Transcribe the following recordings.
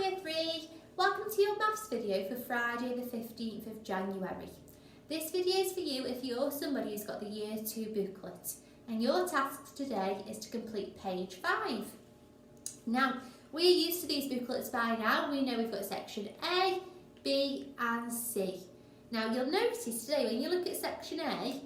Year 3, welcome to your maths video for Friday the 15th of January. This video is for you if you're somebody who's got the Year 2 booklet, and your task today is to complete page 5. Now, we're used to these booklets by now. We know we've got section A, B and C. Now you'll notice today when you look at section A,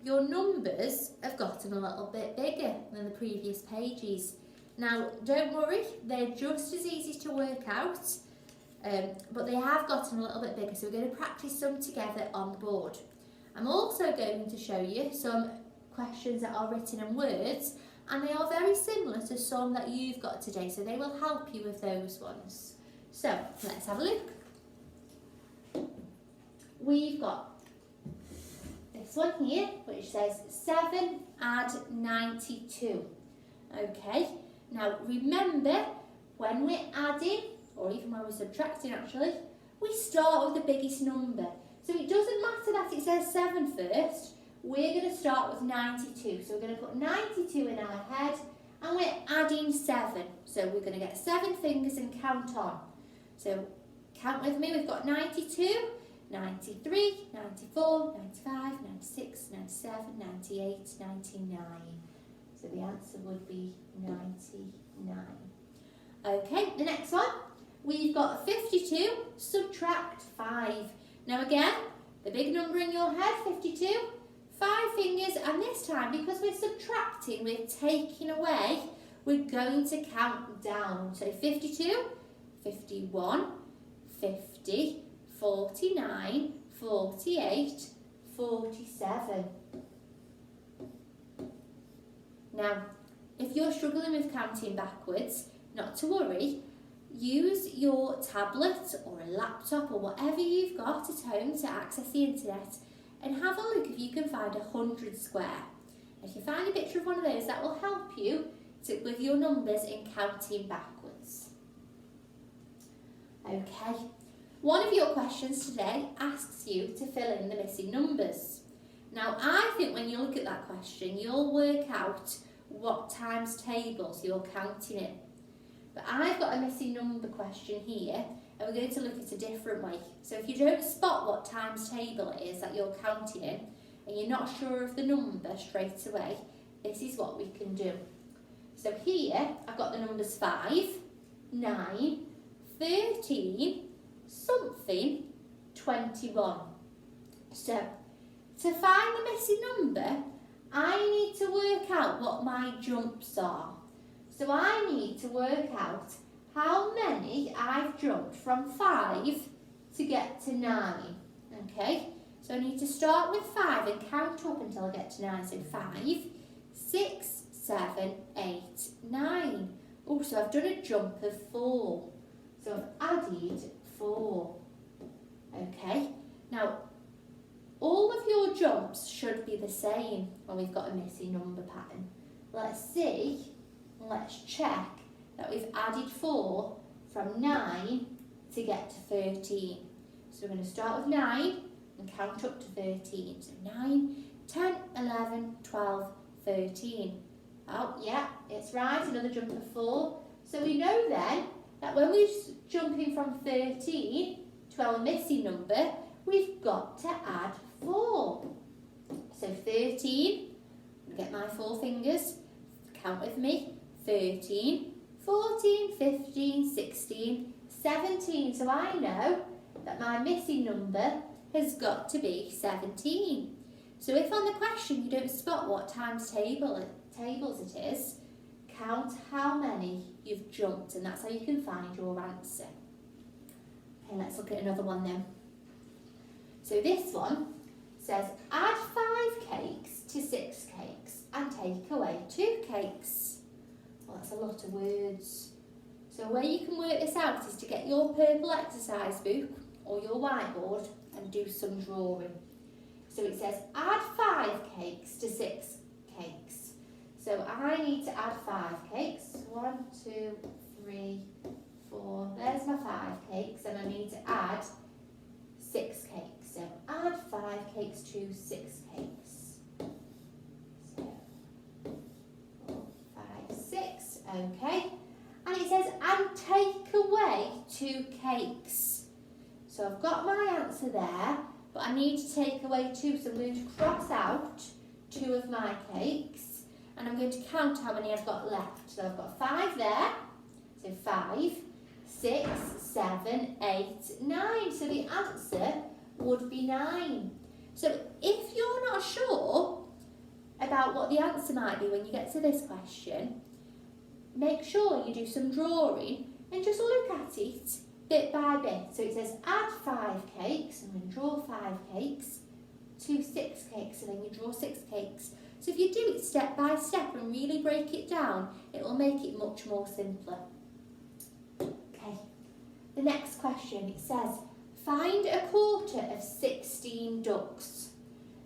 your numbers have gotten a little bit bigger than the previous pages. Now don't worry, they're just as easy to work out, but they have gotten a little bit bigger, so we're going to practice some together on the board. I'm also going to show you some questions that are written in words, and they are very similar to some that you've got today, so they will help you with those ones. So let's have a look. We've got this one here, which says 7 add 92. Okay, now remember, when we're adding, or even when we're subtracting actually, we start with the biggest number. So it doesn't matter that it says 7 first, we're going to start with 92. So we're going to put 92 in our head, and we're adding 7. So we're going to get 7 fingers and count on. So count with me, we've got 92, 93, 94, 95, 96, 97, 98, 99. So the answer would be 99. Okay, the next one, we've got 52, subtract 5. Now again, the big number in your head, 52, 5 fingers, and this time, because we're subtracting, we're taking away, we're going to count down. So 52, 51, 50, 49, 48, 47. Now, if you're struggling with counting backwards, not to worry, use your tablet or a laptop or whatever you've got at home to access the internet and have a look if you can find 100 square. If you find a picture of one of those, that will help you with your numbers in counting backwards. Okay. One of your questions today asks you to fill in the missing numbers. Now, I think when you look at that question, you'll work out what times tables you're counting in. But I've got a missing number question here, and we're going to look at a different way. So if you don't spot what times table it is that you're counting in, and you're not sure of the number straight away, this is what we can do. So here, I've got the numbers 5, 9, 13, something, 21. So, to find the missing number, I need to work out what my jumps are. So I need to work out how many I've jumped from 5 to get to 9. Okay, so I need to start with 5 and count up until I get to 9. So 5, 6, 7, 8, 9. Oh, so I've done a jump of 4. So I've added 4. Okay, now all of your jumps should be the same when we've got a missing number pattern. Let's see, let's check that we've added 4 from 9 to get to 13. So we're going to start with 9 and count up to 13. So 9, 10, 11, 12, 13. Oh yeah, it's right, another jump of 4. So we know then that when we're jumping from 13 to our missing number, we've got to add 4. So 13, I'm going to get my 4 fingers, count with me, 13, 14, 15, 16, 17. So I know that my missing number has got to be 17. So if on the question you don't spot what times tables it is, count how many you've jumped, and that's how you can find your answer. Okay, let's look at another one then. So this one says, add 5 cakes to 6 cakes and take away 2 cakes. Well, that's a lot of words. So a way you can work this out is to get your purple exercise book or your whiteboard and do some drawing. So it says, add 5 cakes to 6 cakes. So I need to add 5 cakes. 1, 2, 3, 4. There's my 5 cakes, and I need to add 6 cakes. So add 5 cakes to 6 cakes. So 4, 5, 6. Okay. And it says, and take away 2 cakes. So I've got my answer there, but I need to take away 2, so I'm going to cross out 2 of my cakes, and I'm going to count how many I've got left. So I've got 5 there, so 5, 6, 7, 8, 9. So the answer would be 9. So if you're not sure about what the answer might be when you get to this question, make sure you do some drawing and just look at it bit by bit. So it says add 5 cakes, and then draw 5 cakes, to 6 cakes, and then you draw 6 cakes. So if you do it step by step and really break it down, it will make it much more simpler. Okay, the next question, it says, find a quarter of 16 ducks.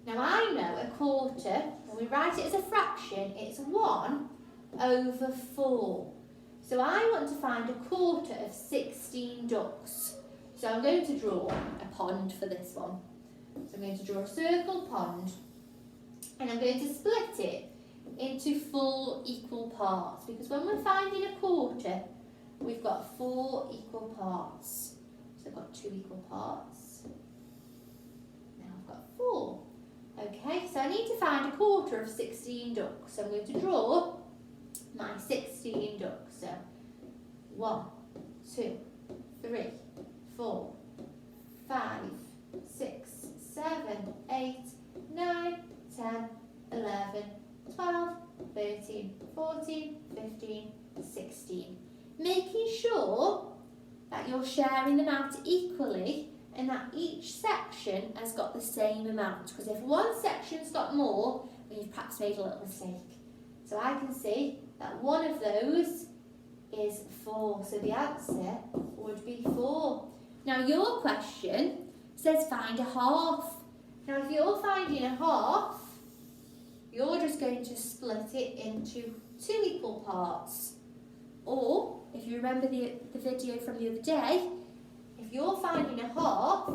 Now I know a quarter, when we write it as a fraction, it's 1/4. So I want to find a quarter of 16 ducks. So I'm going to draw a pond for this one. So I'm going to draw a circle pond, and I'm going to split it into 4 equal parts, because when we're finding a quarter, we've got 4 equal parts. So I've got 2 equal parts. Now I've got 4. Okay, so I need to find a quarter of 16 ducks. So I'm going to draw my 16 ducks. So 1, 2, 3, 4, 5, 6, 7, 8, 9, 10, 11, 12, 13, 14, 15, 16. Making sure that you're sharing them out equally and that each section has got the same amount. Because if one section's got more, then you've perhaps made a little mistake. So I can see that one of those is 4. So the answer would be 4. Now your question says find a half. Now if you're finding a half, you're just going to split it into 2 equal parts. Or, if you remember the video from the other day, if you're finding a half,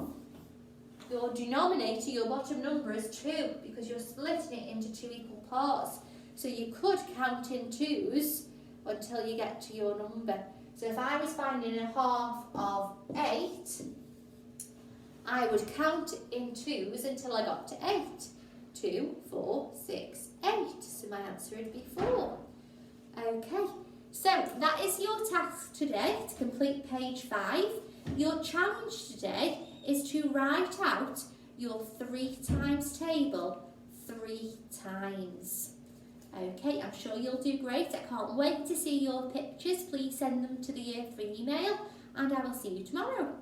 your denominator, your bottom number is 2, because you're splitting it into 2 equal parts. So you could count in 2s until you get to your number. So if I was finding a half of 8, I would count in 2s until I got to 8. 2, 4, 6, 8. So my answer would be 4. Okay, so that is your task today, to complete page 5. Your challenge today is to write out your 3 times table 3 times. Okay, I'm sure you'll do great. I can't wait to see your pictures. Please send them to the Year 3 email, and I will see you tomorrow.